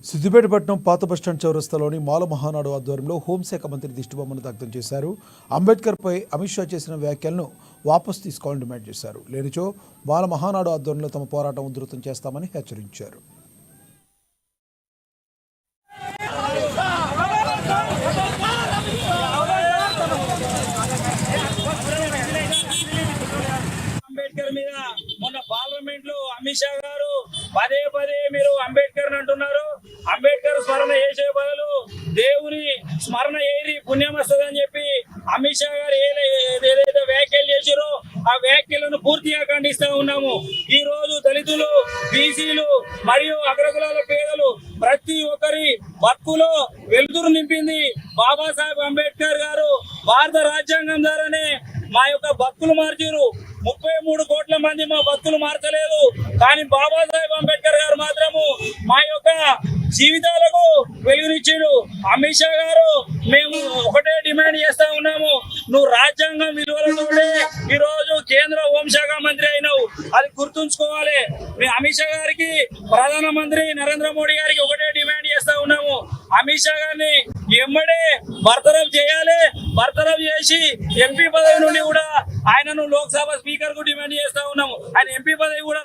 సిద్దిపేటపట్నం పాత బస్టాండ్ చౌరస్తాలోని మాల మహానాడు ఆధ్వర్యంలో హోంశాఖ మంత్రి దిష్టిబొమ్మను దగ్ధం చేశారు. అంబేద్కర్పై అమిత్ షా చేసిన వ్యాఖ్యలను వాపసు తీసుకోవాలని డిమాండ్ చేశారు. లేనిచో మాల మహానాడు ఆధ్వర్యంలో తమ పోరాటం ఉధృతం చేస్తామని హెచ్చరించారు. అంబేద్కర్ మీద మొన్న పార్లమెంట్ లో అమిత్ షా గారు పదే పదే మీరు అంబేద్కర్ అంటున్నారు. అంబేద్కర్ స్మరణ చేసే బదులు దేవుని స్మరణ ఏరి పుణ్యం వస్తుందని చెప్పి అమిత్ షా గారు ఏదైతే వ్యాఖ్యలు చేశారో ఆ వ్యాఖ్యలను పూర్తిగా ఖండిస్తా ఉన్నాము. ఈ రోజు దళితులు, బీసీలు మరియు అగ్రకులాల పేదలు ప్రతి ఒక్కరి బతుకులో వెలుతురు నింపింది బాబాసాహెబ్ అంబేద్కర్ గారు. భారత రాజ్యాంగం ద్వారానే మా యొక్క బతుకులు మార్చారు. 33 కోట్ల మంది మా బతుకులు మార్చలేదు, కానీ బాబాసాహెబ్ అంబేద్కర్ గారు మాత్రము మా యొక్క జీవితాలకు వెలుగునిచ్చాడు. అమిత్ షా గారు మేము ఒకటే డిమాండ్ చేస్తా ఉన్నాము, నువ్వు రాజ్యాంగం విలువలతోనే ఈ రోజు కేంద్ర హోంశాఖ మంత్రి అయినావు, అది గుర్తుంచుకోవాలి. మేము అమిత్ షా గారికి, ప్రధానమంత్రి నరేంద్ర మోడీ గారికి ఒకటే డిమాండ్ చేస్తా ఉన్నాము, అమిత్ షా గారిని ఎమ్మడే బర్తరఫ్ చేయాలి. బర్తరఫ్ చేసి ఎంపీ పదవి నుండి కూడా ఆయనను లోక్సభ స్పీకర్ కు డిమాండ్ చేస్తా ఉన్నాము. ఆయన ఎంపీ పదవి కూడా